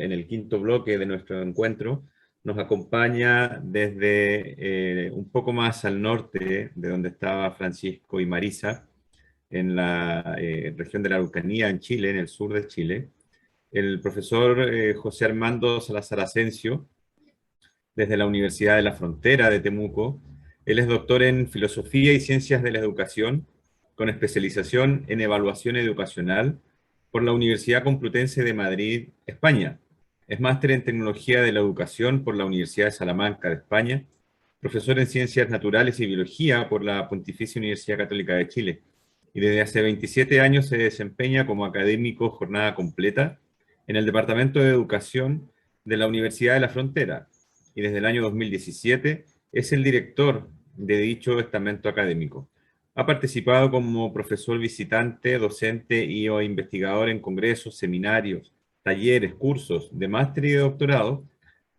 en el quinto bloque de nuestro encuentro. Nos acompaña desde un poco más al norte de donde estaba Francisco y Marisa, en la región de la Araucanía, en Chile, en el sur de Chile, el profesor José Armando Salazar Asensio, desde la Universidad de la Frontera de Temuco. Él es doctor en Filosofía y Ciencias de la Educación, con especialización en Evaluación Educacional por la Universidad Complutense de Madrid, España. Es máster en Tecnología de la Educación por la Universidad de Salamanca de España, profesor en Ciencias Naturales y Biología por la Pontificia Universidad Católica de Chile, y desde hace 27 años se desempeña como académico jornada completa en el Departamento de Educación de la Universidad de la Frontera, y desde el año 2017 es el director de dicho estamento académico. Ha participado como profesor visitante, docente y o investigador en congresos, seminarios, talleres, cursos de máster y de doctorado,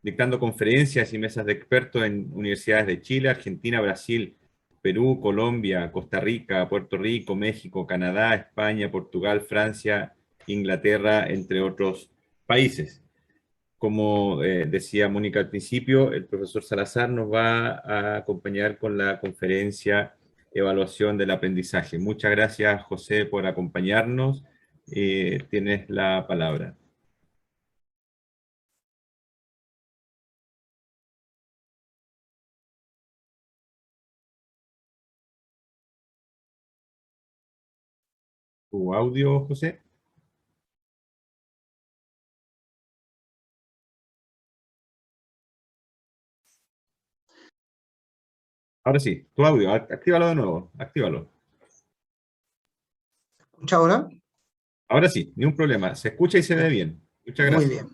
dictando conferencias y mesas de expertos en universidades de Chile, Argentina, Brasil, Perú, Colombia, Costa Rica, Puerto Rico, México, Canadá, España, Portugal, Francia, Inglaterra, entre otros países. Como decía Mónica al principio, el profesor Salazar nos va a acompañar con la conferencia Evaluación del Aprendizaje. Muchas gracias, José, por acompañarnos. Tienes la palabra. ¿Tu audio, José? Ahora sí, tu audio, actívalo de nuevo, actívalo. ¿Escucha ahora? Ahora sí, ni un problema, se escucha y se ve bien. Muchas gracias. Muy bien.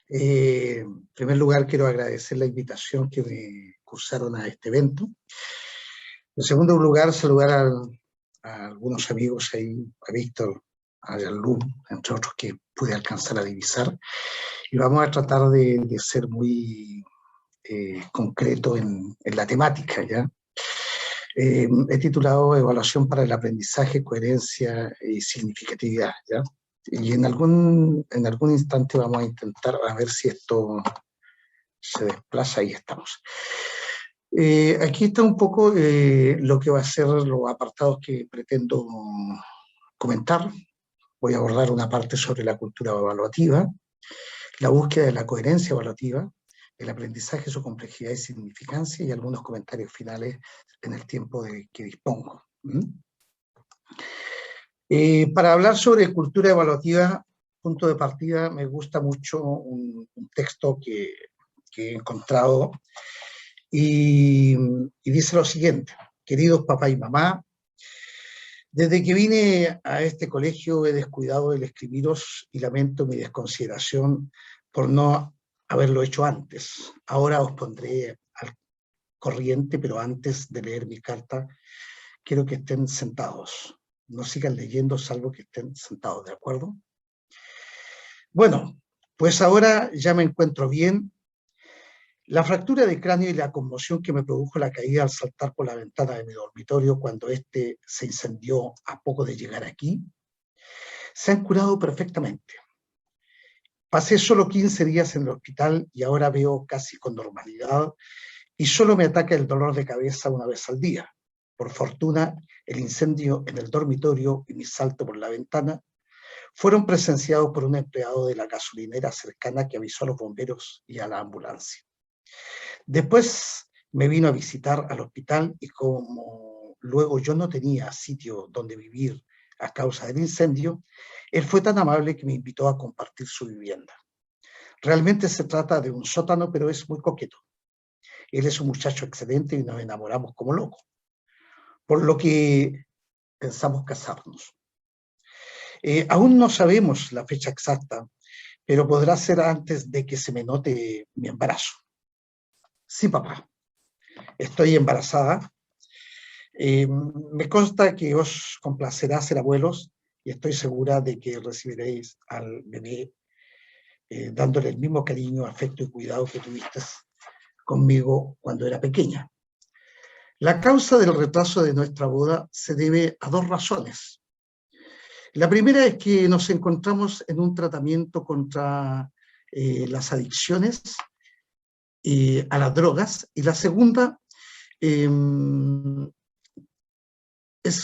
En primer lugar, quiero agradecer la invitación que me cursaron a este evento. En segundo lugar, saludar a algunos amigos ahí, a Víctor, a Jean-Luc, entre otros que pude alcanzar a divisar. Y vamos a tratar de ser muy concreto en la temática, ¿ya? He titulado Evaluación para el Aprendizaje, Coherencia y Significatividad, ¿ya? Y en algún instante vamos a intentar a ver si esto se desplaza. Ahí estamos. Aquí está un poco lo que va a ser los apartados que pretendo comentar. Voy a abordar una parte sobre la cultura evaluativa, la búsqueda de la coherencia evaluativa, el aprendizaje, su complejidad y significancia, y algunos comentarios finales en el tiempo que dispongo. Para hablar sobre cultura evaluativa, punto de partida, me gusta mucho un texto que he encontrado y dice lo siguiente: queridos papá y mamá, desde que vine a este colegio he descuidado el escribiros y lamento mi desconsideración por no haberlo hecho antes. Ahora os pondré al corriente, pero antes de leer mi carta, quiero que estén sentados. No sigan leyendo salvo que estén sentados, ¿de acuerdo? Bueno, pues ahora ya me encuentro bien. La fractura de cráneo y la conmoción que me produjo la caída al saltar por la ventana de mi dormitorio cuando este se incendió a poco de llegar aquí, se han curado perfectamente. Pasé solo 15 días en el hospital y ahora veo casi con normalidad y solo me ataca el dolor de cabeza una vez al día. Por fortuna, el incendio en el dormitorio y mi salto por la ventana fueron presenciados por un empleado de la gasolinera cercana que avisó a los bomberos y a la ambulancia. Después me vino a visitar al hospital y como luego yo no tenía sitio donde vivir a causa del incendio, él fue tan amable que me invitó a compartir su vivienda. Realmente se trata de un sótano, pero es muy coqueto. Él es un muchacho excelente y nos enamoramos como locos, por lo que pensamos casarnos. Aún no sabemos la fecha exacta, pero podrá ser antes de que se me note mi embarazo. Sí, papá, estoy embarazada. Me consta que os complacerá ser abuelos y estoy segura de que recibiréis al bebé dándole el mismo cariño, afecto y cuidado que tuviste conmigo cuando era pequeña. La causa del retraso de nuestra boda se debe a dos razones. La primera es que nos encontramos en un tratamiento contra las adicciones a las drogas, y la segunda es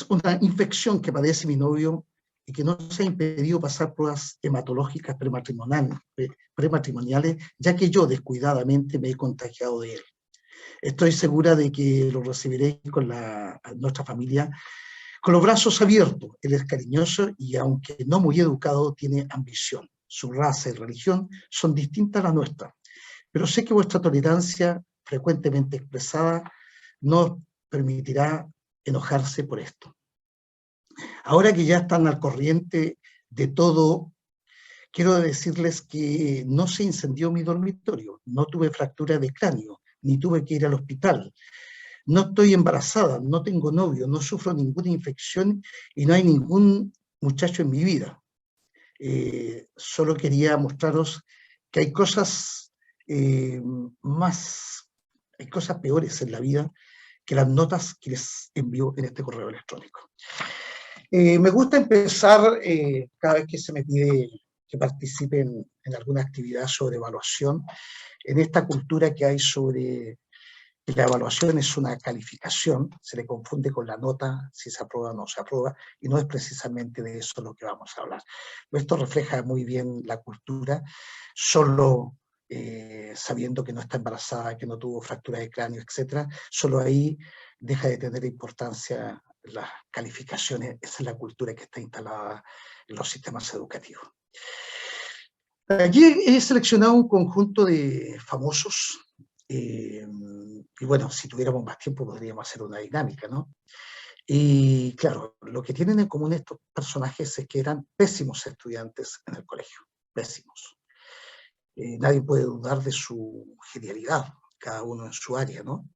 una infección que padece mi novio y que no se ha impedido pasar pruebas hematológicas prematrimoniales, ya que yo descuidadamente me he contagiado de él. Estoy segura de que lo recibiré con nuestra familia con los brazos abiertos. Él es cariñoso y, aunque no muy educado, tiene ambición. Su raza y religión son distintas a la nuestra, pero sé que vuestra tolerancia, frecuentemente expresada, no permitirá enojarse por esto. Ahora que ya están al corriente de todo, quiero decirles que no se incendió mi dormitorio, no tuve fractura de cráneo, ni tuve que ir al hospital. No estoy embarazada, no tengo novio, no sufro ninguna infección y no hay ningún muchacho en mi vida. Solo quería mostraros que hay cosas hay cosas peores en la vida que las notas que les envío en este correo electrónico. Me gusta empezar cada vez que se me pide que participe en alguna actividad sobre evaluación, en esta cultura que hay sobre que la evaluación es una calificación, se le confunde con la nota, si se aprueba o no se aprueba, y no es precisamente de eso lo que vamos a hablar. Esto refleja muy bien la cultura, solo sabiendo que no está embarazada, que no tuvo fractura de cráneo, etc., solo ahí deja de tener importancia las calificaciones. Esa es la cultura que está instalada en los sistemas educativos. Aquí he seleccionado un conjunto de famosos, y bueno, si tuviéramos más tiempo podríamos hacer una dinámica, ¿no? Y claro, lo que tienen en común estos personajes es que eran pésimos estudiantes en el colegio, pésimos. Nadie puede dudar de su genialidad, cada uno en su área, ¿no?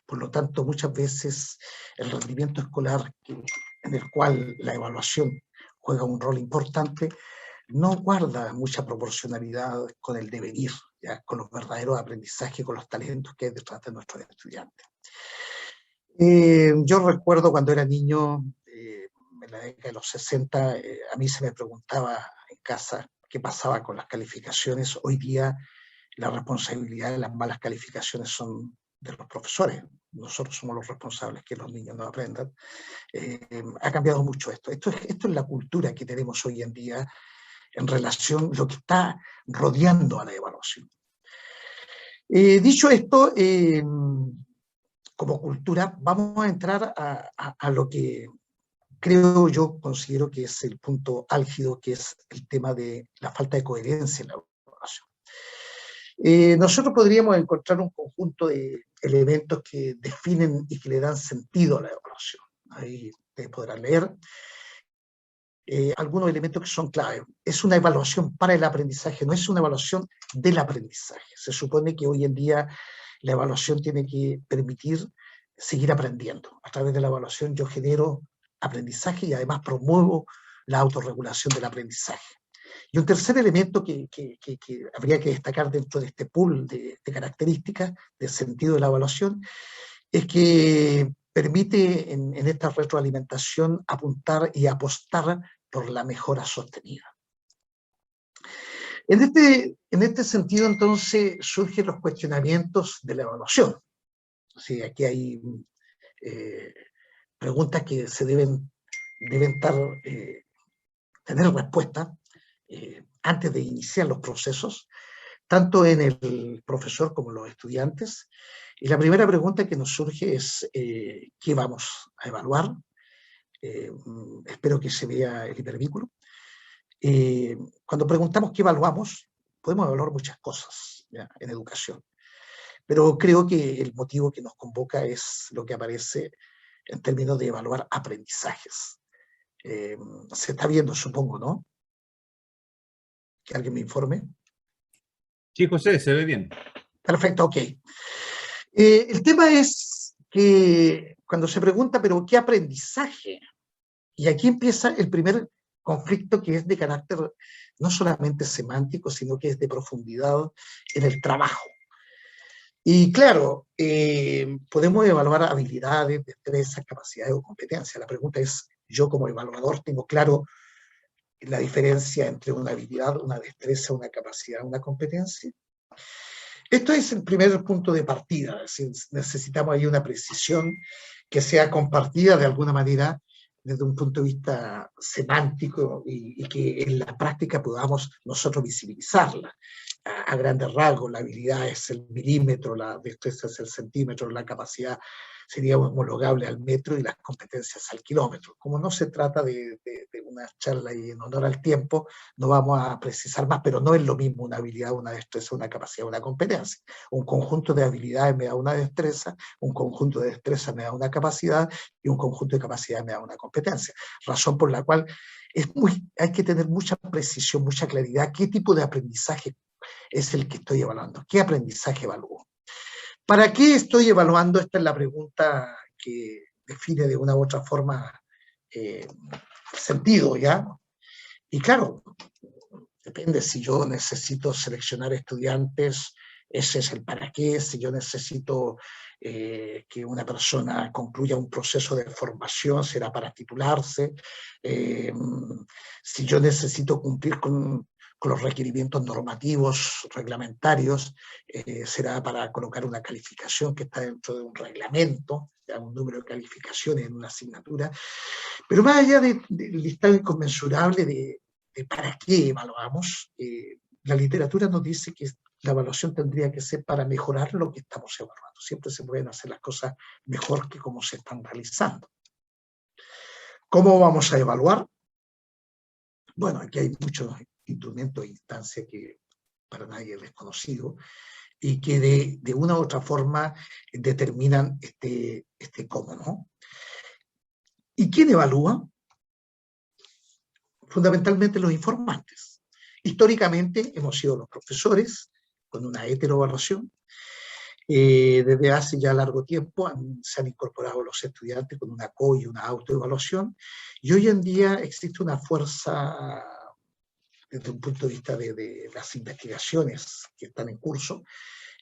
Por lo tanto, muchas veces el rendimiento escolar, en el cual la evaluación juega un rol importante, no guarda mucha proporcionalidad con el devenir, ¿ya? Con los verdaderos aprendizajes, con los talentos que hay detrás de nuestros estudiantes. Yo recuerdo cuando era niño, en la década de los 60, a mí se me preguntaba en casa qué pasaba con las calificaciones. Hoy día la responsabilidad de las malas calificaciones son de los profesores. Nosotros somos los responsables que los niños no aprendan. Ha cambiado mucho esto. Esto es la cultura que tenemos hoy en día en relación a lo que está rodeando a la evaluación. Dicho esto, como cultura, vamos a entrar a lo que yo considero que es el punto álgido, que es el tema de la falta de coherencia en la evaluación. Nosotros podríamos encontrar un conjunto de elementos que definen y que le dan sentido a la evaluación. Ahí ustedes podrán leer algunos elementos que son clave. Es una evaluación para el aprendizaje, no es una evaluación del aprendizaje. Se supone que hoy en día la evaluación tiene que permitir seguir aprendiendo. A través de la evaluación yo genero aprendizaje y además promuevo la autorregulación del aprendizaje. Y un tercer elemento que habría que destacar dentro de este pool de características del sentido de la evaluación es que permite en esta retroalimentación apuntar y apostar por la mejora sostenida. En este sentido, entonces, surgen los cuestionamientos de la evaluación. Sí, aquí hay preguntas que se deben tener respuesta antes de iniciar los procesos, tanto en el profesor como en los estudiantes. Y la primera pregunta que nos surge es ¿qué vamos a evaluar? Espero que se vea el hipervínculo. Cuando preguntamos qué evaluamos, podemos evaluar muchas cosas, ¿ya?, en educación. Pero creo que el motivo que nos convoca es lo que aparece en términos de evaluar aprendizajes. Se está viendo, supongo, ¿no? Que alguien me informe. Sí, José, se ve bien. Perfecto, ok. El tema es que cuando se pregunta, ¿pero qué aprendizaje? Y aquí empieza el primer conflicto, que es de carácter no solamente semántico, sino que es de profundidad en el trabajo. Y claro, podemos evaluar habilidades, destrezas, capacidades o competencias. La pregunta es, yo como evaluador tengo claro la diferencia entre una habilidad, una destreza, una capacidad, una competencia. Esto es el primer punto de partida, es decir, necesitamos ahí una precisión que sea compartida de alguna manera desde un punto de vista semántico y que en la práctica podamos nosotros visibilizarla. A grandes rasgos, la habilidad es el milímetro, la destreza es el centímetro, la capacidad sería homologable al metro y las competencias al kilómetro. Como no se trata de una charla y en honor al tiempo, no vamos a precisar más, pero no es lo mismo una habilidad, una destreza, una capacidad, una competencia. Un conjunto de habilidades me da una destreza, un conjunto de destreza me da una capacidad y un conjunto de capacidades me da una competencia. Razón por la cual hay que tener mucha precisión, mucha claridad, qué tipo de aprendizaje es el que estoy evaluando, qué aprendizaje evalúo. ¿Para qué estoy evaluando? Esta es la pregunta que define de una u otra forma sentido, ¿ya? Y claro, depende si yo necesito seleccionar estudiantes, ese es el para qué. Si yo necesito que una persona concluya un proceso de formación, será para titularse. Si yo necesito cumplir con los requerimientos normativos, reglamentarios, será para colocar una calificación que está dentro de un reglamento, ya un número de calificaciones en una asignatura. Pero más allá del listado inconmensurable de para qué evaluamos, la literatura nos dice que la evaluación tendría que ser para mejorar lo que estamos evaluando. Siempre se pueden hacer las cosas mejor que como se están realizando. ¿Cómo vamos a evaluar? Bueno, aquí hay muchos instrumentos e instancias que para nadie es desconocido y que de una u otra forma determinan este cómo, ¿no? ¿Y quién evalúa? Fundamentalmente los informantes. Históricamente hemos sido los profesores, con una heteroevaluación. Desde hace ya largo tiempo se han incorporado los estudiantes con una co- y una autoevaluación, y hoy en día existe una fuerza, desde un punto de vista de las investigaciones que están en curso,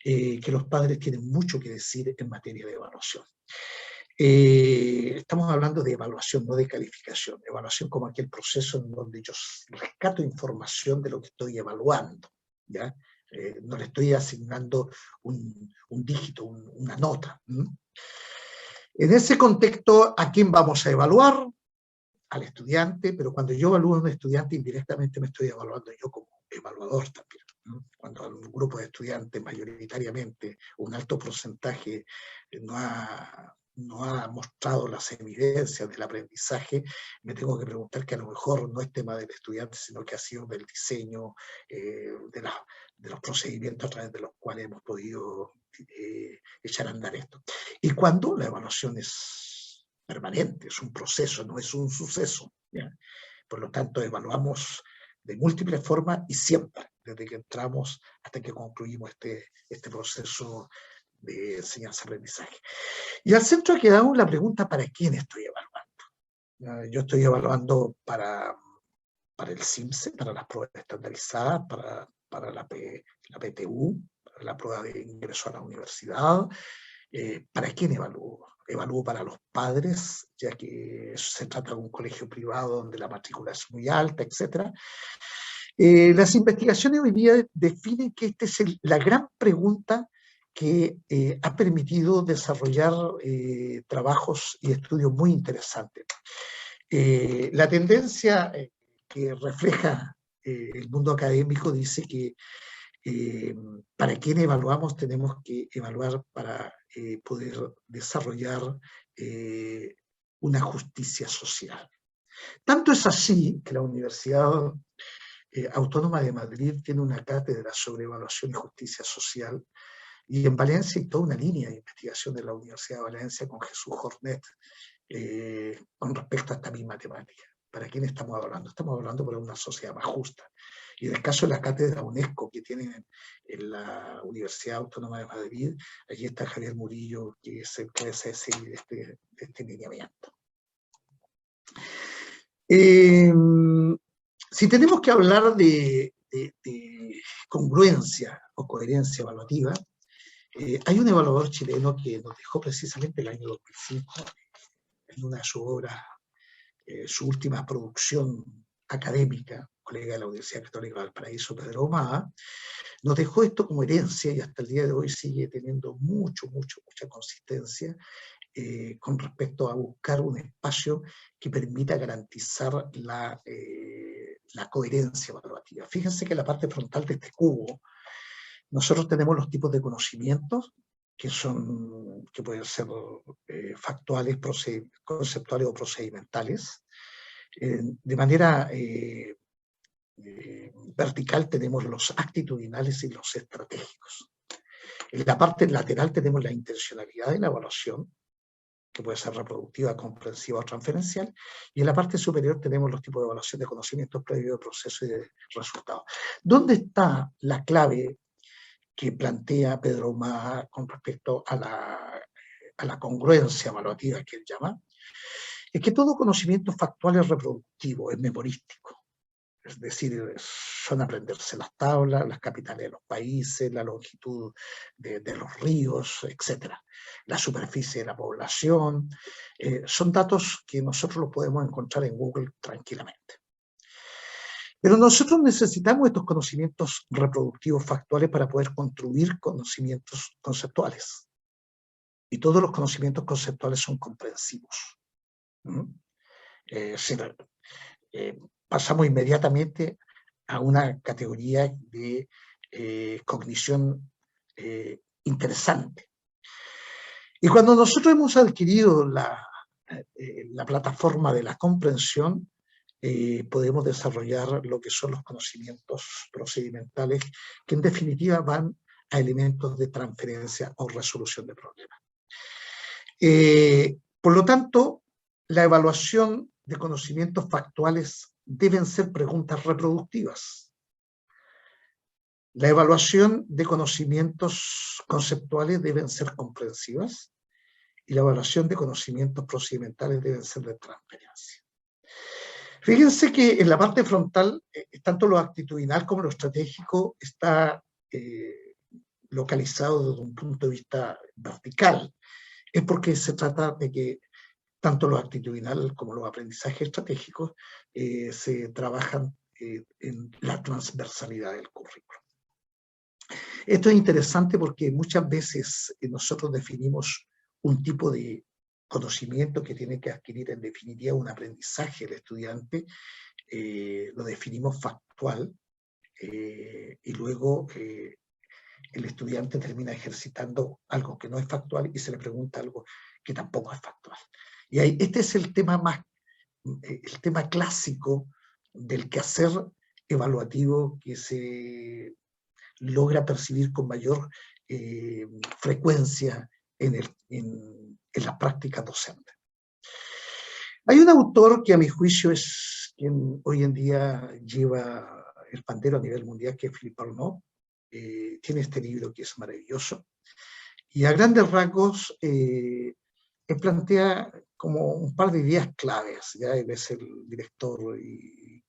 que los padres tienen mucho que decir en materia de evaluación. Estamos hablando de evaluación, no de calificación. Evaluación como aquel proceso en donde yo rescato información de lo que estoy evaluando, ¿ya? No le estoy asignando un dígito, una nota. En ese contexto, ¿a quién vamos a evaluar? Al estudiante, pero cuando yo evalúo a un estudiante, indirectamente me estoy evaluando yo como evaluador también. Cuando un grupo de estudiantes, mayoritariamente, un alto porcentaje, no ha mostrado las evidencias del aprendizaje, me tengo que preguntar que a lo mejor no es tema del estudiante, sino que ha sido del diseño, de los procedimientos a través de los cuales hemos podido echar a andar esto. Y cuando la evaluación es permanente, es un proceso, no es un suceso, ¿ya? Por lo tanto, evaluamos de múltiples formas y siempre, desde que entramos hasta que concluimos este proceso de enseñanza-aprendizaje. Y al centro ha quedado la pregunta: ¿para quién estoy evaluando? Yo estoy evaluando para el CIMSE, para las pruebas estandarizadas, para la PTU, para la prueba de ingreso a la universidad. ¿Para quién evalúo? Evalúo para los padres, ya que se trata de un colegio privado donde la matrícula es muy alta, etc. Las investigaciones hoy día definen que esta es la gran pregunta que ha permitido desarrollar trabajos y estudios muy interesantes. La tendencia que refleja el mundo académico dice que para quién evaluamos tenemos que evaluar para poder desarrollar una justicia social. Tanto es así que la Universidad Autónoma de Madrid tiene una cátedra sobre evaluación y justicia social, y en Valencia hay toda una línea de investigación de la Universidad de Valencia con Jesús Jornet con respecto a esta misma temática. ¿Para quién estamos hablando? Estamos hablando para una sociedad más justa. Y en el caso de la cátedra UNESCO que tienen en la Universidad Autónoma de Madrid, allí está Javier Murillo, que se puede seguir este lineamiento. Si tenemos que hablar de congruencia o coherencia evaluativa, hay un evaluador chileno que nos dejó precisamente el año 2005 en una de sus obras, su última producción académica, colega de la Universidad Católica de Valparaíso, Pedro Ahumada, nos dejó esto como herencia y hasta el día de hoy sigue teniendo mucha consistencia con respecto a buscar un espacio que permita garantizar la coherencia evaluativa. Fíjense que en la parte frontal de este cubo nosotros tenemos los tipos de conocimientos que pueden ser factuales, conceptuales o procedimentales. De manera vertical tenemos los actitudinales y los estratégicos. En la parte lateral tenemos la intencionalidad de la evaluación, que puede ser reproductiva, comprensiva o transferencial, y en la parte superior tenemos los tipos de evaluación de conocimientos previos, de proceso y de resultados. ¿Dónde está la clave que plantea Pedro Ahumada con respecto a la congruencia evaluativa que él llama? Es que todo conocimiento factual es reproductivo, es memorístico. Es decir, son aprenderse las tablas, las capitales de los países, la longitud de los ríos, etc. La superficie de la población. Son datos que nosotros los podemos encontrar en Google tranquilamente. Pero nosotros necesitamos estos conocimientos reproductivos factuales para poder construir conocimientos conceptuales. Y todos los conocimientos conceptuales son comprensivos. Pasamos inmediatamente a una categoría de cognición interesante. Y cuando nosotros hemos adquirido la plataforma de la comprensión, podemos desarrollar lo que son los conocimientos procedimentales, que en definitiva van a elementos de transferencia o resolución de problemas. Por lo tanto, la evaluación de conocimientos factuales deben ser preguntas reproductivas. La evaluación de conocimientos conceptuales deben ser comprensivas y la evaluación de conocimientos procedimentales deben ser de transferencia. Fíjense que en la parte frontal, tanto lo actitudinal como lo estratégico está localizado desde un punto de vista vertical. Es porque se trata de que tanto lo actitudinal como los aprendizajes estratégicos se trabajan en la transversalidad del currículo. Esto es interesante porque muchas veces nosotros definimos un tipo de conocimiento que tiene que adquirir en definitiva un aprendizaje el estudiante, lo definimos factual y luego el estudiante termina ejercitando algo que no es factual y se le pregunta algo que tampoco es factual. Y ahí, este es el tema clásico del quehacer evaluativo que se logra percibir con mayor frecuencia en las prácticas docentes. Hay un autor que a mi juicio es quien hoy en día lleva el pandero a nivel mundial, que es Philippe Arnaud. Tiene este libro que es maravilloso. Y a grandes rasgos él plantea como un par de ideas claves. ¿Ya? Él es el director y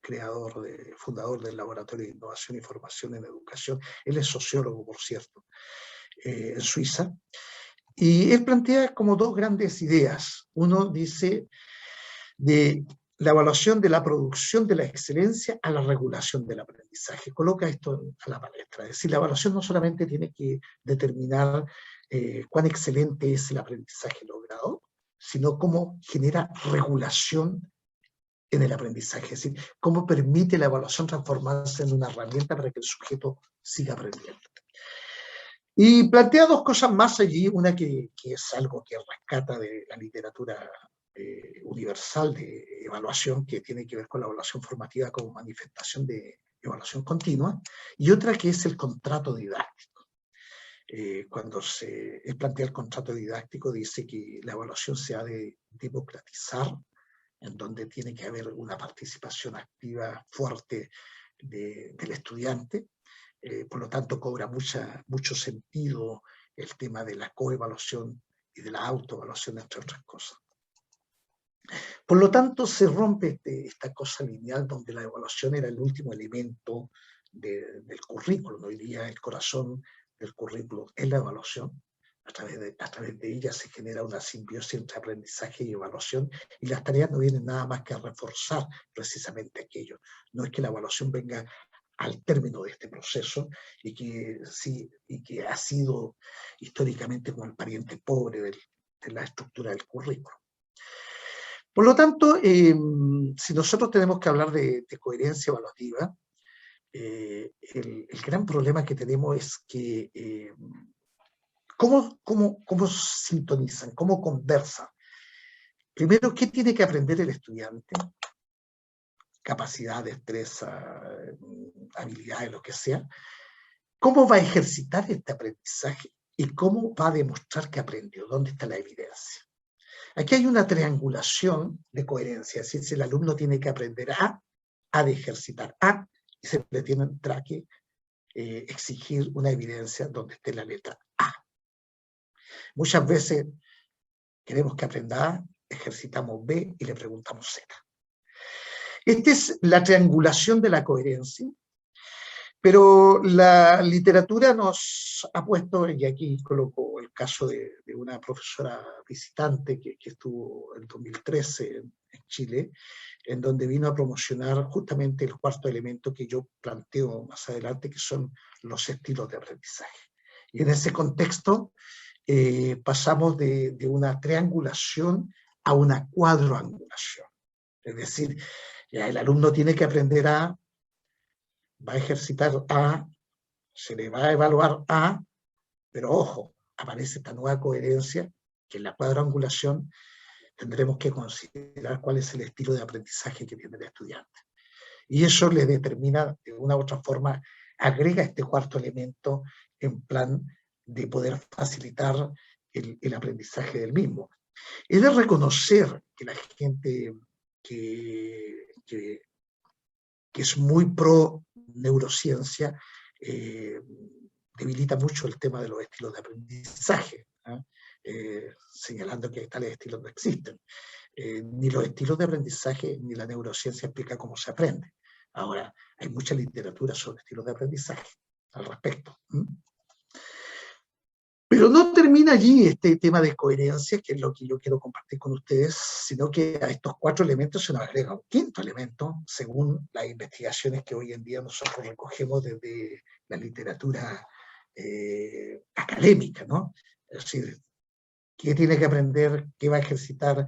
fundador del Laboratorio de Innovación y Formación en Educación. Él es sociólogo, por cierto, en Suiza. Y él plantea como dos grandes ideas. Uno dice de la evaluación de la producción de la excelencia a la regulación del aprendizaje. Coloca esto a la palestra. Es decir, la evaluación no solamente tiene que determinar cuán excelente es el aprendizaje logrado, sino cómo genera regulación en el aprendizaje. Es decir, cómo permite la evaluación transformarse en una herramienta para que el sujeto siga aprendiendo. Y plantea dos cosas más allí, una que es algo que rescata de la literatura universal de evaluación, que tiene que ver con la evaluación formativa como manifestación de evaluación continua, y otra que es el contrato didáctico. Cuando se plantea el contrato didáctico, dice que la evaluación se ha de democratizar, en donde tiene que haber una participación activa fuerte del estudiante. Por lo tanto, cobra mucho sentido el tema de la coevaluación y de la autoevaluación, entre otras cosas. Por lo tanto, se rompe esta cosa lineal donde la evaluación era el último elemento del currículum. Hoy día el corazón del currículum es la evaluación. a través de ella se genera una simbiosis entre aprendizaje y evaluación, y las tareas no vienen nada más que a reforzar precisamente aquello. No es que la evaluación venga al término de este proceso y que ha sido históricamente como el pariente pobre de la estructura del currículo. Por lo tanto, si nosotros tenemos que hablar de coherencia evaluativa, el gran problema que tenemos es que ¿cómo sintonizan? ¿Cómo conversan? Primero, ¿qué tiene que aprender el estudiante? Capacidad, destreza, habilidades, lo que sea. ¿Cómo va a ejercitar este aprendizaje? ¿Y cómo va a demostrar que aprendió? ¿Dónde está la evidencia? Aquí hay una triangulación de coherencia. Es decir, si el alumno tiene que aprender A, ha de ejercitar A, y se le tendrá que exigir una evidencia donde esté la letra A. Muchas veces queremos que aprenda A, ejercitamos B y le preguntamos Z. Esta es la triangulación de la coherencia, pero la literatura nos ha puesto, y aquí coloco el caso de una profesora visitante que estuvo en 2013 en Chile, en donde vino a promocionar justamente el cuarto elemento que yo planteo más adelante, que son los estilos de aprendizaje. Y en ese contexto pasamos de una triangulación a una cuadroangulación. Es decir, ya el alumno tiene que aprender A, va a ejercitar A, se le va a evaluar A, pero ojo, aparece esta nueva coherencia que en la cuadroangulación tendremos que considerar cuál es el estilo de aprendizaje que tiene el estudiante. Y eso le determina, de una u otra forma, agrega este cuarto elemento en plan de poder facilitar el aprendizaje del mismo. He de reconocer que la gente que es muy pro neurociencia debilita mucho el tema de los estilos de aprendizaje, señalando que tales estilos no existen. Ni los estilos de aprendizaje ni la neurociencia explica cómo se aprende. Ahora, hay mucha literatura sobre estilos de aprendizaje al respecto. Pero no termina allí este tema de coherencia, que es lo que yo quiero compartir con ustedes, sino que a estos cuatro elementos se nos agrega un quinto elemento, según las investigaciones que hoy en día nosotros recogemos desde la literatura académica, ¿no? Es decir, ¿qué tiene que aprender? ¿Qué va a ejercitar?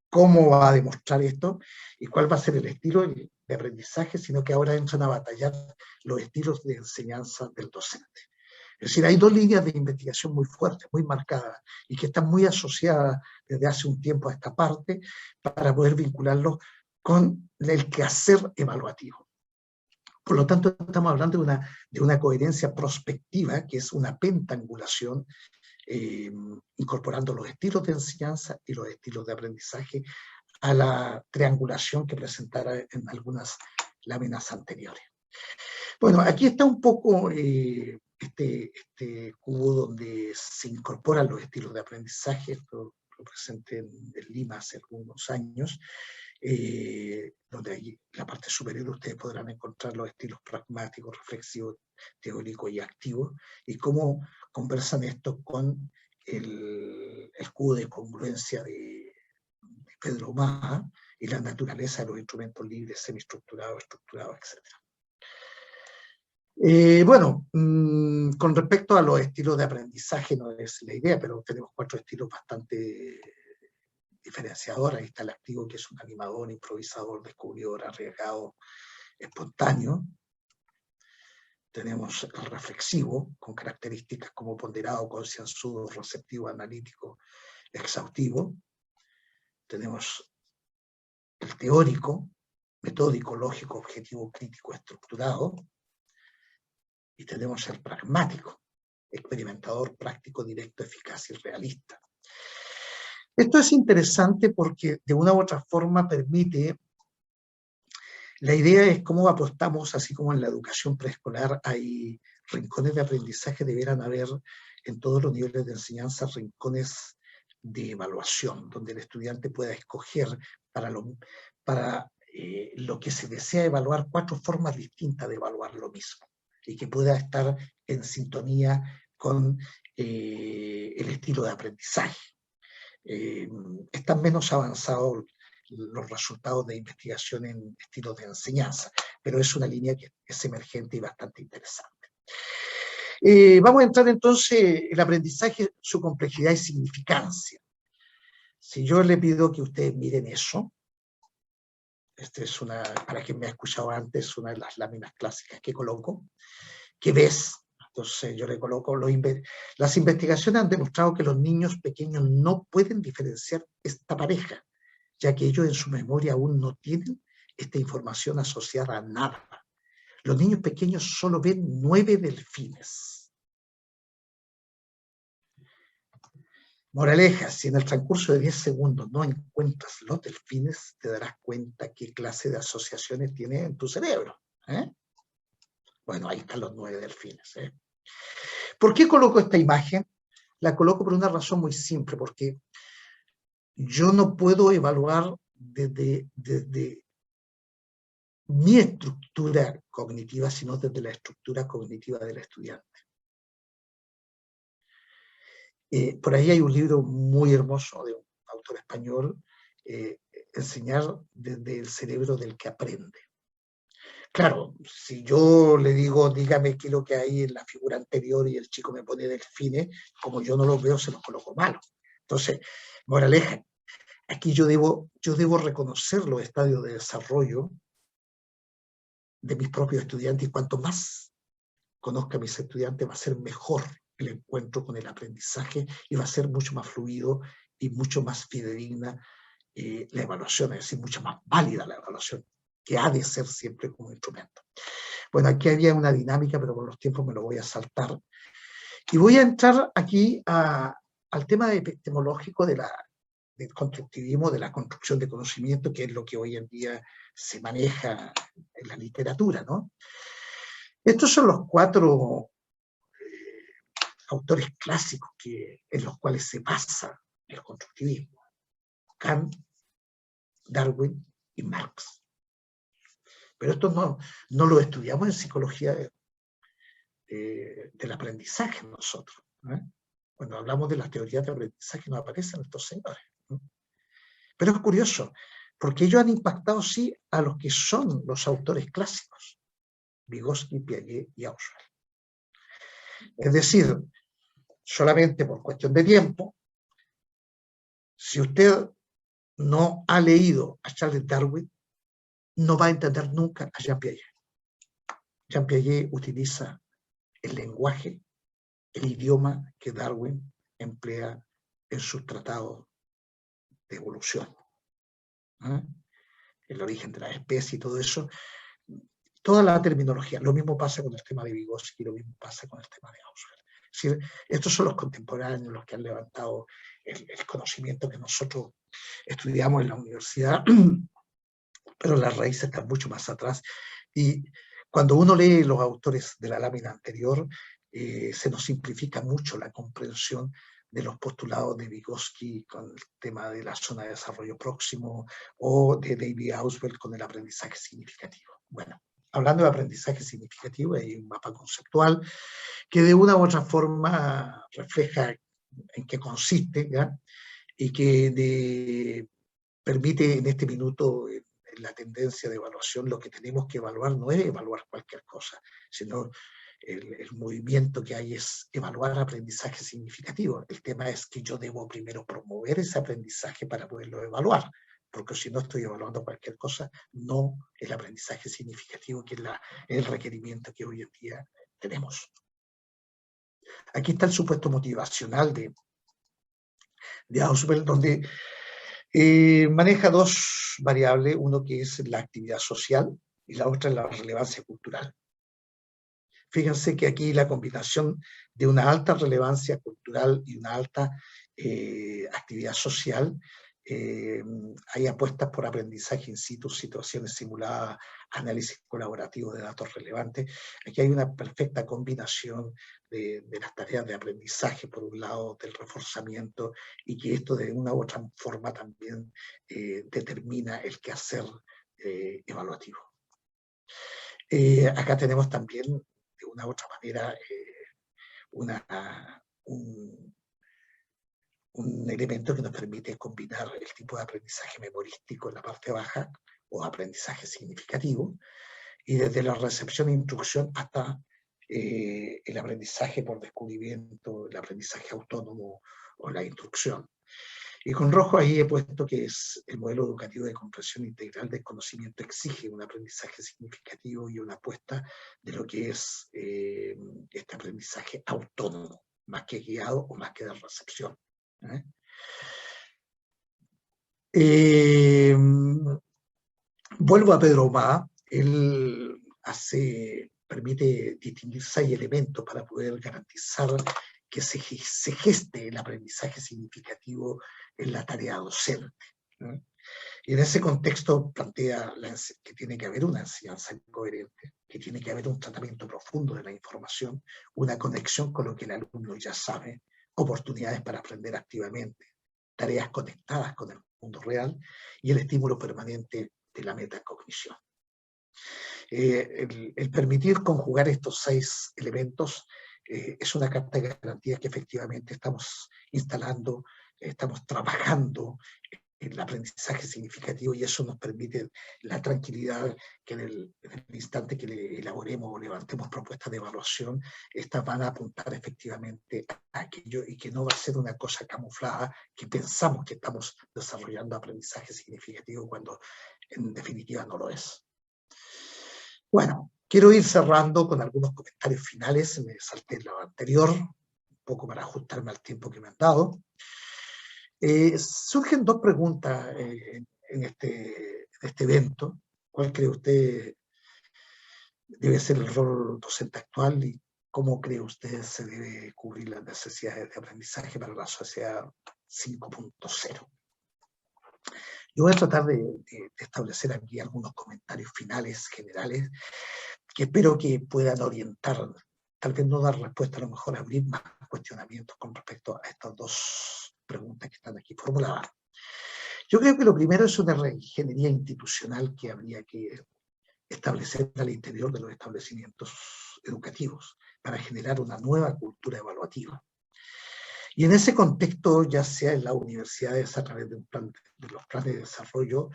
¿Cómo va a demostrar esto? ¿Y cuál va a ser el estilo de aprendizaje? Sino que ahora entran a batallar los estilos de enseñanza del docente. Es decir, hay dos líneas de investigación muy fuertes, muy marcadas, y que están muy asociadas desde hace un tiempo a esta parte para poder vincularlo con el quehacer evaluativo. Por lo tanto, estamos hablando de una coherencia prospectiva, que es una pentangulación, incorporando los estilos de enseñanza y los estilos de aprendizaje a la triangulación que presentara en algunas láminas anteriores. Bueno, aquí está un poco este cubo donde se incorporan los estilos de aprendizaje. Esto lo presenté en Lima hace algunos años, donde ahí en la parte superior ustedes podrán encontrar los estilos pragmáticos, reflexivos, teóricos y activos, y cómo conversan esto con el cubo de congruencia de Pedro Maja y la naturaleza de los instrumentos libres, semiestructurados, estructurados, etc. Bueno, con respecto a los estilos de aprendizaje no es la idea, pero tenemos cuatro estilos bastante diferenciadores. Ahí está el activo, que es un animador, improvisador, descubridor, arriesgado, espontáneo. Tenemos el reflexivo, con características como ponderado, concienzudo, receptivo, analítico, exhaustivo. Tenemos el teórico, metódico, lógico, objetivo, crítico, estructurado. Y tenemos el pragmático, experimentador, práctico, directo, eficaz y realista. Esto es interesante porque de una u otra forma permite, la idea es cómo apostamos, así como en la educación preescolar hay rincones de aprendizaje, deberán haber en todos los niveles de enseñanza rincones de evaluación, donde el estudiante pueda escoger para lo que se desea evaluar, cuatro formas distintas de evaluar lo mismo, y que pueda estar en sintonía con el estilo de aprendizaje. Están menos avanzados los resultados de investigación en estilos de enseñanza, pero es una línea que es emergente y bastante interesante. Vamos a entrar entonces en el aprendizaje, su complejidad y significancia. Si yo le pido que ustedes miren eso, esta es una, para quien me ha escuchado antes, una de las láminas clásicas que coloco. ¿Qué ves? Entonces yo le coloco, las investigaciones han demostrado que los niños pequeños no pueden diferenciar esta pareja, ya que ellos en su memoria aún no tienen esta información asociada a nada. Los niños pequeños solo ven 9 delfines. Moraleja, si en el transcurso de 10 segundos no encuentras los delfines, te darás cuenta qué clase de asociaciones tiene en tu cerebro. Bueno, ahí están los 9 delfines. ¿Por qué coloco esta imagen? La coloco por una razón muy simple, porque yo no puedo evaluar desde mi estructura cognitiva, sino desde la estructura cognitiva del estudiante. Por ahí hay un libro muy hermoso de un autor español, Enseñar desde el cerebro del que aprende. Claro, si yo le digo, dígame qué es lo que hay en la figura anterior y el chico me pone delfines, como yo no los veo, se los coloco malo. Entonces, moraleja, aquí yo debo reconocer los estadios de desarrollo de mis propios estudiantes, y cuanto más conozca a mis estudiantes, va a ser mejor el encuentro con el aprendizaje y va a ser mucho más fluido y mucho más fidedigna la evaluación, es decir, mucho más válida la evaluación, que ha de ser siempre como instrumento. Bueno, aquí había una dinámica, pero por los tiempos me lo voy a saltar. Y voy a entrar aquí al tema epistemológico del constructivismo, de la construcción de conocimiento, que es lo que hoy en día se maneja en la literatura, ¿no? Estos son los 4 autores clásicos en los cuales se basa el constructivismo: Kant, Darwin y Marx. Pero esto no lo estudiamos en psicología del aprendizaje nosotros. Cuando hablamos de las teorías de aprendizaje nos aparecen estos señores. Pero es curioso, porque ellos han impactado sí a los que son los autores clásicos: Vygotsky, Piaget y Ausubel. Es decir, solamente por cuestión de tiempo, si usted no ha leído a Charles Darwin, no va a entender nunca a Jean Piaget. Jean Piaget utiliza el lenguaje, el idioma que Darwin emplea en sus tratados de evolución. El origen de la especie y todo eso, toda la terminología. Lo mismo pasa con el tema de Vygotsky, lo mismo pasa con el tema de Ausubel. Es decir, estos son los contemporáneos, los que han levantado el conocimiento que nosotros estudiamos en la universidad, pero las raíces están mucho más atrás. Y cuando uno lee los autores de la lámina anterior, se nos simplifica mucho la comprensión de los postulados de Vygotsky con el tema de la zona de desarrollo próximo, o de David Ausubel con el aprendizaje significativo. Bueno, hablando de aprendizaje significativo, hay un mapa conceptual que de una u otra forma refleja en qué consiste, ¿ya? Y que permite en este minuto, en la tendencia de evaluación, lo que tenemos que evaluar no es evaluar cualquier cosa, sino el movimiento que hay es evaluar aprendizaje significativo. El tema es que yo debo primero promover ese aprendizaje para poderlo evaluar, porque si no estoy evaluando cualquier cosa, no el aprendizaje significativo, que es el requerimiento que hoy en día tenemos. Aquí está el supuesto motivacional de Ausubel, donde maneja 2 variables, uno que es la actividad social y la otra es la relevancia cultural. Fíjense que aquí la combinación de una alta relevancia cultural y una alta actividad social, hay apuestas por aprendizaje in situ, situaciones simuladas, análisis colaborativo de datos relevantes. Aquí hay una perfecta combinación de las tareas de aprendizaje, por un lado, del reforzamiento, y que esto de una u otra forma también determina el quehacer evaluativo. Acá tenemos también, de una u otra manera, un elemento que nos permite combinar el tipo de aprendizaje memorístico en la parte baja o aprendizaje significativo, y desde la recepción e instrucción hasta el aprendizaje por descubrimiento, el aprendizaje autónomo o la instrucción. Y con rojo ahí he puesto que es el modelo educativo de comprensión integral del conocimiento exige un aprendizaje significativo y una apuesta de lo que es este aprendizaje autónomo, más que guiado o más que de recepción. Vuelvo a Pedro Ahumada. Él permite distinguir 6 elementos para poder garantizar que se geste el aprendizaje significativo en la tarea docente. Y en ese contexto plantea que tiene que haber una enseñanza coherente, que tiene que haber un tratamiento profundo de la información, una conexión con lo que el alumno ya sabe, oportunidades para aprender activamente, tareas conectadas con el mundo real y el estímulo permanente de la metacognición. El permitir conjugar estos 6 elementos es una carta de garantía que efectivamente estamos instalando, estamos trabajando en el aprendizaje significativo, y eso nos permite la tranquilidad que en el instante que le elaboremos o levantemos propuestas de evaluación, estas van a apuntar efectivamente a aquello y que no va a ser una cosa camuflada que pensamos que estamos desarrollando aprendizaje significativo cuando en definitiva no lo es. Bueno, quiero ir cerrando con algunos comentarios finales. Me salté lo anterior, un poco para ajustarme al tiempo que me han dado. Surgen 2 preguntas en este evento. ¿Cuál cree usted debe ser el rol docente actual y cómo cree usted se debe cubrir las necesidades de aprendizaje para la sociedad 5.0? Yo voy a tratar de establecer aquí algunos comentarios finales generales que espero que puedan orientar, tal vez no dar respuesta, a lo mejor abrir más cuestionamientos con respecto a estas 2 preguntas que están aquí formuladas. Yo creo que lo primero es una reingeniería institucional que habría que establecer al interior de los establecimientos educativos para generar una nueva cultura evaluativa. Y en ese contexto, ya sea en las universidades a través de los planes de desarrollo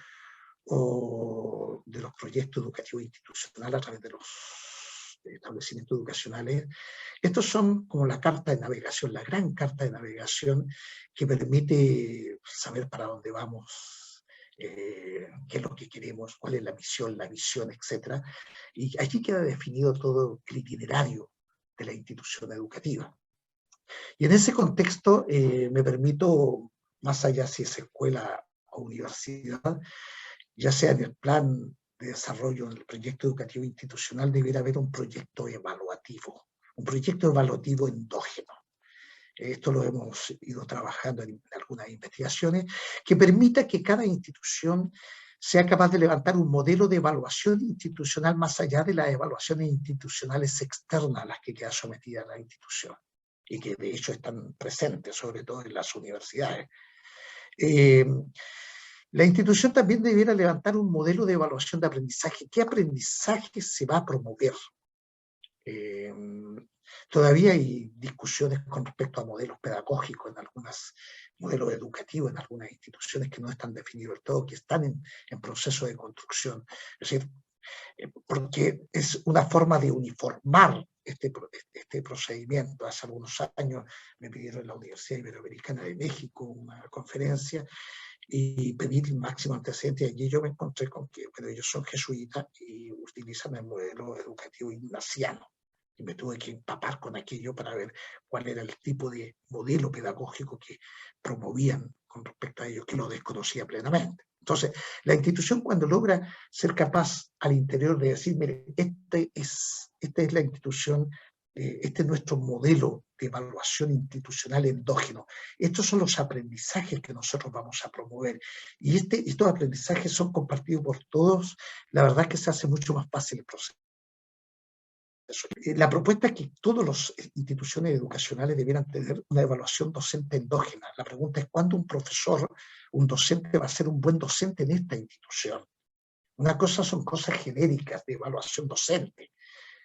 o de los proyectos educativos institucionales a través de los establecimientos educacionales, estos son como la carta de navegación, la gran carta de navegación que permite saber para dónde vamos, qué es lo que queremos, cuál es la misión, la visión, etc. Y allí queda definido todo el itinerario de la institución educativa. Y en ese contexto me permito, más allá si es escuela o universidad, ya sea en el plan de desarrollo, en el proyecto educativo institucional, debiera haber un proyecto evaluativo endógeno. Esto lo hemos ido trabajando en algunas investigaciones, que permita que cada institución sea capaz de levantar un modelo de evaluación institucional más allá de las evaluaciones institucionales externas a las que queda sometida la institución, y que de hecho están presentes, sobre todo en las universidades. La institución también debiera levantar un modelo de evaluación de aprendizaje. ¿Qué aprendizaje se va a promover? Todavía hay discusiones con respecto a modelos pedagógicos en algunos modelos educativos, en algunas instituciones que no están definidos del todo, que están en proceso de construcción. Es decir, porque es una forma de uniformar este procedimiento. Hace algunos años me pidieron en la Universidad Iberoamericana de México una conferencia y pedir el máximo antecedente. Allí yo me encontré con que ellos son jesuitas y utilizan el modelo educativo ignaciano. Y me tuve que empapar con aquello para ver cuál era el tipo de modelo pedagógico que promovían con respecto a ello, que lo desconocía plenamente. Entonces, la institución, cuando logra ser capaz al interior de decir, mire, esta es la institución, este es nuestro modelo de evaluación institucional endógeno, estos son los aprendizajes que nosotros vamos a promover, y estos aprendizajes son compartidos por todos, la verdad es que se hace mucho más fácil el proceso. La propuesta es que todas las instituciones educacionales debieran tener una evaluación docente endógena. La pregunta es cuándo un docente va a ser un buen docente en esta institución. Una cosa son cosas genéricas de evaluación docente,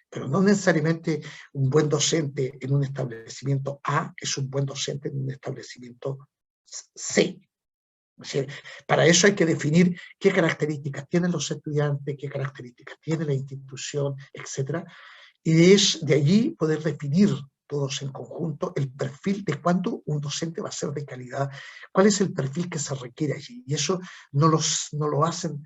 pero no necesariamente un buen docente en un establecimiento A es un buen docente en un establecimiento C. O sea, para eso hay que definir qué características tienen los estudiantes, qué características tiene la institución, etc. Y es de allí poder definir todos en conjunto el perfil de cuándo un docente va a ser de calidad, cuál es el perfil que se requiere allí. Y eso no lo hacen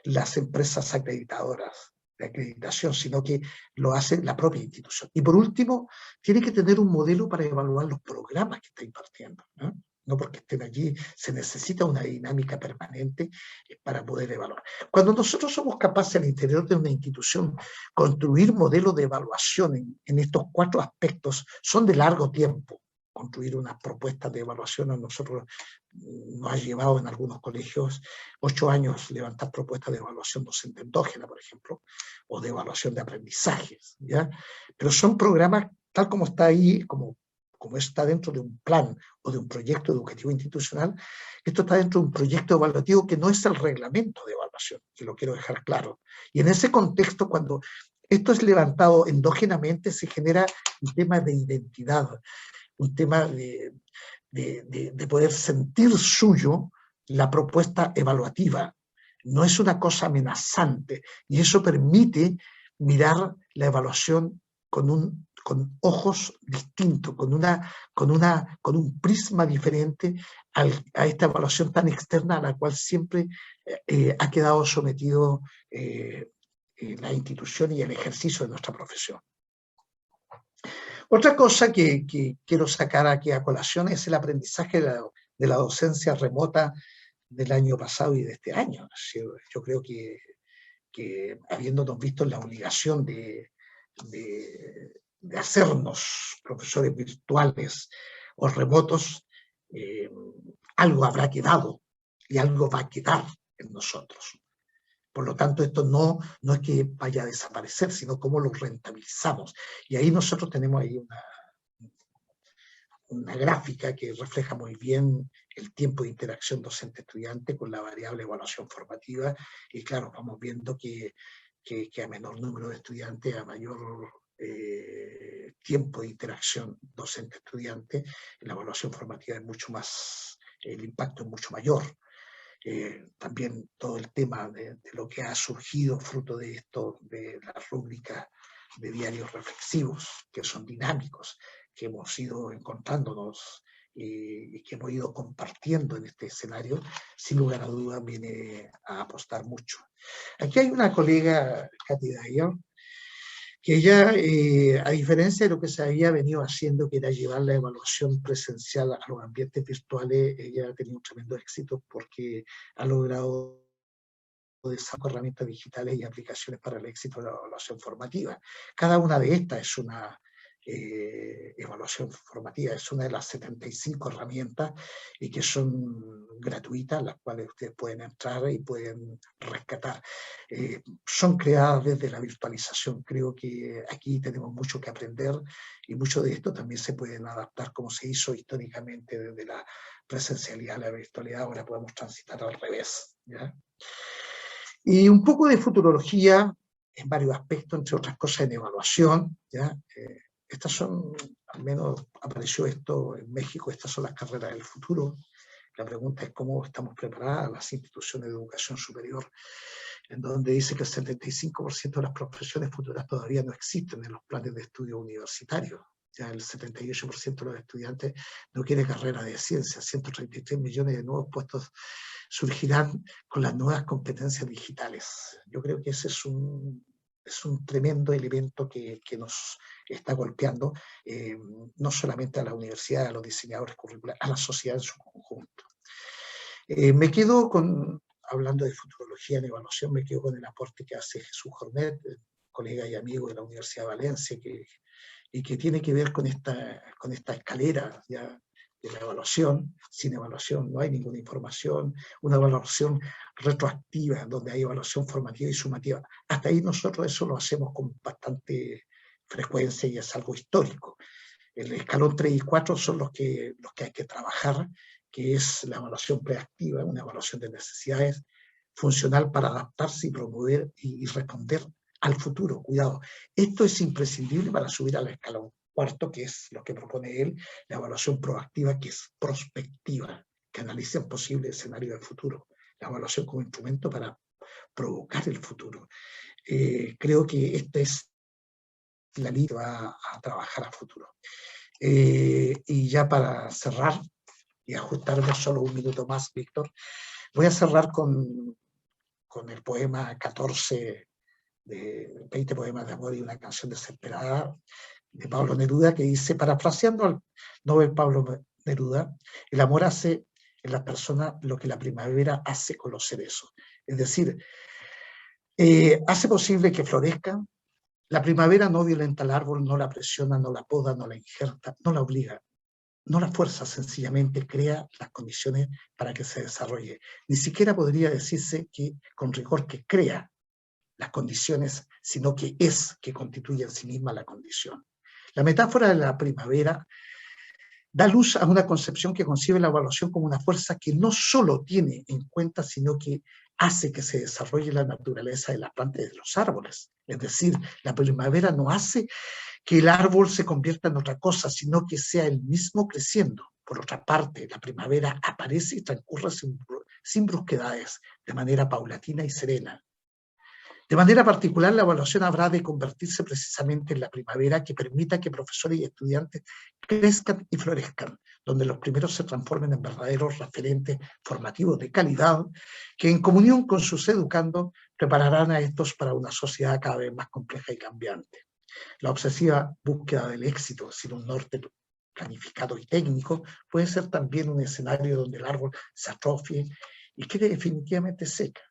las empresas acreditadoras de acreditación, sino que lo hace la propia institución. Y por último, tiene que tener un modelo para evaluar los programas que está impartiendo, ¿no? No porque estén allí, se necesita una dinámica permanente para poder evaluar. Cuando nosotros somos capaces al interior de una institución construir modelos de evaluación en estos 4 aspectos, son de largo tiempo. Construir unas propuestas de evaluación a nosotros nos ha llevado en algunos colegios 8 años levantar propuestas de evaluación docente endógena, por ejemplo, o de evaluación de aprendizajes, ¿ya? Pero son programas, tal como está ahí, como está dentro de un plan o de un proyecto educativo institucional, esto está dentro de un proyecto evaluativo que no es el reglamento de evaluación, que lo quiero dejar claro. Y en ese contexto, cuando esto es levantado endógenamente, se genera un tema de identidad, un tema de poder sentir suyo la propuesta evaluativa. No es una cosa amenazante, y eso permite mirar la evaluación con ojos distintos, con un prisma diferente a esta evaluación tan externa a la cual siempre ha quedado sometido la institución y el ejercicio de nuestra profesión. Otra cosa que quiero sacar aquí a colación es el aprendizaje de la docencia remota del año pasado y de este año. Yo creo que habiéndonos visto en la obligación de hacernos profesores virtuales o remotos, algo habrá quedado y algo va a quedar en nosotros. Por lo tanto, esto no es que vaya a desaparecer, sino cómo lo rentabilizamos. Y ahí nosotros tenemos ahí una gráfica que refleja muy bien el tiempo de interacción docente-estudiante con la variable evaluación formativa. Y claro, vamos viendo que a menor número de estudiantes, a mayor tiempo de interacción docente-estudiante, la evaluación formativa es mucho más, el impacto es mucho mayor. También todo el tema de lo que ha surgido fruto de esto, de las rúbricas de diarios reflexivos, que son dinámicos, que hemos ido encontrándonos y que hemos ido compartiendo en este escenario, sin lugar a dudas viene a apostar mucho. Aquí hay una colega, Katy Dyer, que ella, a diferencia de lo que se había venido haciendo, que era llevar la evaluación presencial a los ambientes virtuales, ella ha tenido un tremendo éxito porque ha logrado desarrollar herramientas digitales y aplicaciones para el éxito de la evaluación formativa. Cada una de estas es una evaluación formativa, es una de las 75 herramientas y que son gratuitas, las cuales ustedes pueden entrar y pueden rescatar. Son creadas desde la virtualización. Creo que aquí tenemos mucho que aprender y mucho de esto también se pueden adaptar como se hizo históricamente desde la presencialidad a la virtualidad. Ahora podemos transitar al revés, ¿ya? Y un poco de futurología en varios aspectos, entre otras cosas en evaluación, ¿ya? Estas son, al menos apareció esto en México, estas son las carreras del futuro. La pregunta es cómo estamos preparadas las instituciones de educación superior, en donde dice que el 75% de las profesiones futuras todavía no existen en los planes de estudio universitarios. Ya el 78% de los estudiantes no quiere carrera de ciencia, 133 millones de nuevos puestos surgirán con las nuevas competencias digitales. Yo creo que ese es un tremendo elemento que nos está golpeando, no solamente a la universidad, a los diseñadores curriculares, a la sociedad en su conjunto. Me quedo hablando de futurología en evaluación, me quedo con el aporte que hace Jesús Jornet, colega y amigo de la Universidad de Valencia, y que tiene que ver con esta escalera ya de la evaluación. Sin evaluación no hay ninguna información, una evaluación retroactiva, donde hay evaluación formativa y sumativa. Hasta ahí nosotros eso lo hacemos con bastante frecuencia y es algo histórico. El escalón 3 y 4 son los que hay que trabajar, que es la evaluación preactiva, una evaluación de necesidades funcional para adaptarse y promover y responder al futuro, cuidado. Esto es imprescindible para subir al escalón cuarto, que es lo que propone él, la evaluación proactiva, que es prospectiva, que analiza un posible escenario del futuro. La evaluación como instrumento para provocar el futuro. Creo que esta es la línea que va a trabajar a futuro. Y ya para cerrar y ajustarme solo un minuto más, Víctor, voy a cerrar con el poema 14 de 20 poemas de amor y una canción desesperada de Pablo Neruda, que dice, parafraseando al Nobel Pablo Neruda, el amor hace en las personas lo que la primavera hace con los cerezos. Es decir, hace posible que florezcan. La primavera no violenta al árbol, no la presiona, no la poda, no la injerta, no la obliga, no la fuerza, sencillamente crea las condiciones para que se desarrolle. Ni siquiera podría decirse que con rigor que crea las condiciones, sino que es, que constituye en sí misma la condición. La metáfora de la primavera da luz a una concepción que concibe la evaluación como una fuerza que no solo tiene en cuenta, sino que hace que se desarrolle la naturaleza de las plantas y de los árboles. Es decir, la primavera no hace que el árbol se convierta en otra cosa, sino que sea el mismo creciendo. Por otra parte, la primavera aparece y transcurre sin brusquedades, de manera paulatina y serena. De manera particular, la evaluación habrá de convertirse precisamente en la primavera que permita que profesores y estudiantes crezcan y florezcan, donde los primeros se transformen en verdaderos referentes formativos de calidad, que en comunión con sus educandos prepararán a estos para una sociedad cada vez más compleja y cambiante. La obsesiva búsqueda del éxito sin un norte planificado y técnico puede ser también un escenario donde el árbol se atrofie y quede definitivamente seca.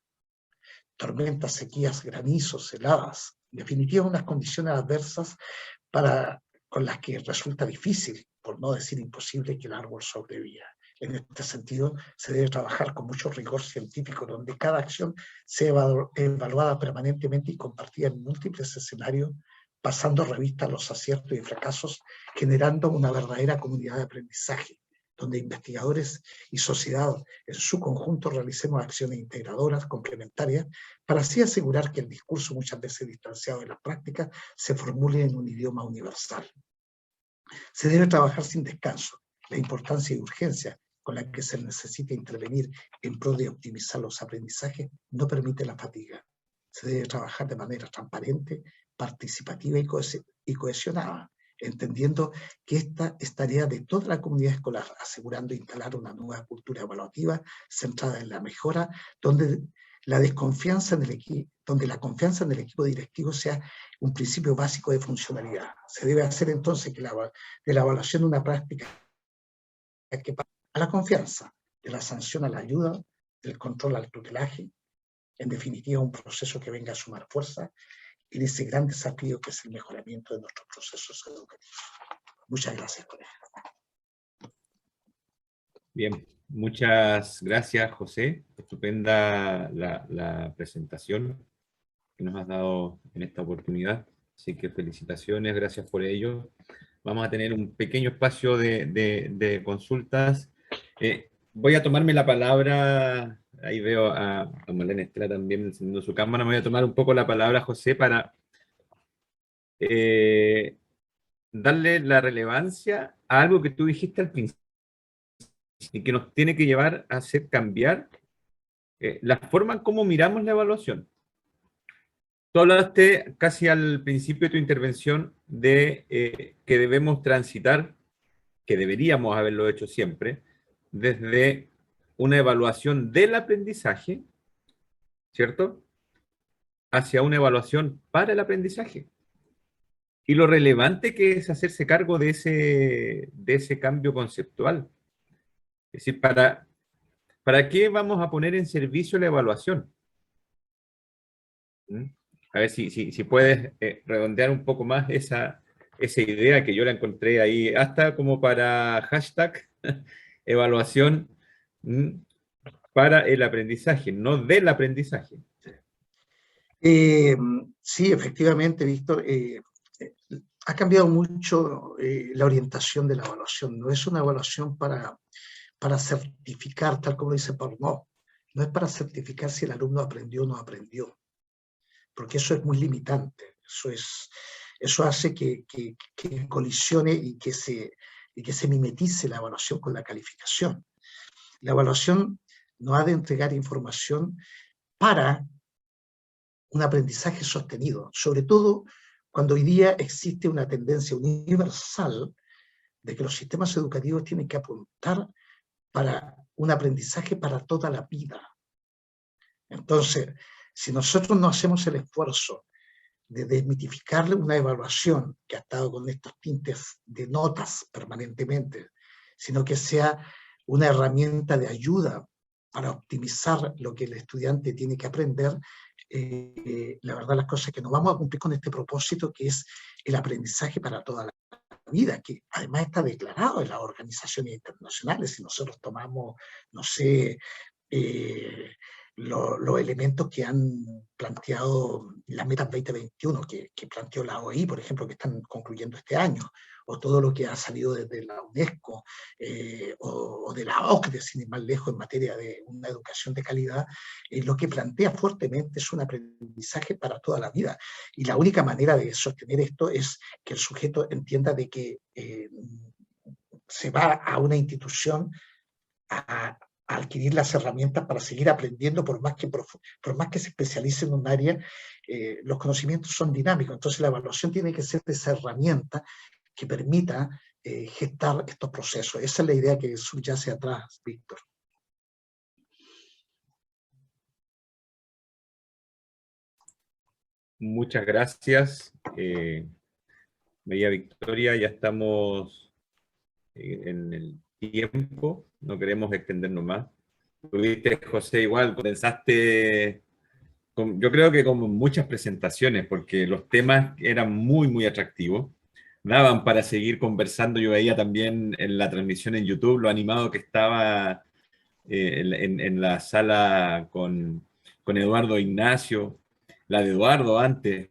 Tormentas, sequías, granizos, heladas, en definitiva unas condiciones adversas con las que resulta difícil, por no decir imposible, que el árbol sobreviva. En este sentido, se debe trabajar con mucho rigor científico, donde cada acción sea evaluada permanentemente y compartida en múltiples escenarios, pasando revista a los aciertos y fracasos, generando una verdadera comunidad de aprendizaje, donde investigadores y sociedad en su conjunto realicemos acciones integradoras, complementarias, para así asegurar que el discurso, muchas veces distanciado de la práctica, se formule en un idioma universal. Se debe trabajar sin descanso. La importancia y urgencia con la que se necesita intervenir en pro de optimizar los aprendizajes no permite la fatiga. Se debe trabajar de manera transparente, participativa y cohesionada, entendiendo que esta es tarea de toda la comunidad escolar, asegurando instalar una nueva cultura evaluativa centrada en la mejora, donde la confianza en el equipo directivo sea un principio básico de funcionalidad. Se debe hacer entonces que de la evaluación una práctica que pasa a la confianza, de la sanción a la ayuda, del control al tutelaje, en definitiva un proceso que venga a sumar fuerza en ese gran desafío que es el mejoramiento de nuestros procesos educativos. Muchas gracias, colega. Bien, muchas gracias, José. Estupenda la presentación que nos has dado en esta oportunidad. Así que felicitaciones, gracias por ello. Vamos a tener un pequeño espacio de consultas. Voy a tomarme la palabra, ahí veo a Marlene Estela también encendiendo su cámara, me voy a tomar un poco la palabra, José, para darle la relevancia a algo que tú dijiste al principio y que nos tiene que llevar a hacer cambiar la forma en cómo miramos la evaluación. Tú hablaste casi al principio de tu intervención de que debemos transitar, que deberíamos haberlo hecho siempre, desde una evaluación del aprendizaje, ¿cierto?, hacia una evaluación para el aprendizaje. Y lo relevante que es hacerse cargo de ese cambio conceptual. Es decir, ¿para qué vamos a poner en servicio la evaluación? ¿Mm? A ver si puedes redondear un poco más esa idea que yo la encontré ahí, hasta como para hashtag evaluación para el aprendizaje, no del aprendizaje. Sí, efectivamente, Víctor, ha cambiado mucho la orientación de la evaluación. No es una evaluación para certificar, tal como dice Pablo, no es para certificar si el alumno aprendió o no aprendió. porque eso es muy limitante, eso hace que colisione y que se mimetice la evaluación con la calificación. La evaluación nos ha de entregar información para un aprendizaje sostenido, sobre todo cuando hoy día existe una tendencia universal de que los sistemas educativos tienen que apuntar para un aprendizaje para toda la vida. Entonces, si nosotros no hacemos el esfuerzo de desmitificarle una evaluación que ha estado con estos tintes de notas permanentemente, sino que sea una herramienta de ayuda para optimizar lo que el estudiante tiene que aprender, la verdad las cosas es que no vamos a cumplir con este propósito que es el aprendizaje para toda la vida, que además está declarado en las organizaciones internacionales. Si nosotros tomamos, no sé, los elementos que han planteado las metas 2021, que planteó la OEI, por ejemplo, que están concluyendo este año, o todo lo que ha salido desde la UNESCO o de la OCDE, sin ir más lejos, en materia de una educación de calidad, lo que plantea fuertemente es un aprendizaje para toda la vida. Y la única manera de sostener esto es que el sujeto entienda de que se va a una institución a adquirir las herramientas para seguir aprendiendo, por más que se especialice en un área, los conocimientos son dinámicos. Entonces la evaluación tiene que ser esa herramienta que permita gestar estos procesos. Esa es la idea que subyace atrás, Víctor. Muchas gracias, María Victoria. Ya estamos en el tiempo, no queremos extendernos más. Tuviste, José, igual, comenzaste, yo creo que con muchas presentaciones, porque los temas eran muy, muy atractivos. Daban para seguir conversando. Yo veía también en la transmisión en YouTube lo animado que estaba en la sala con Eduardo Ignacio, la de Eduardo antes.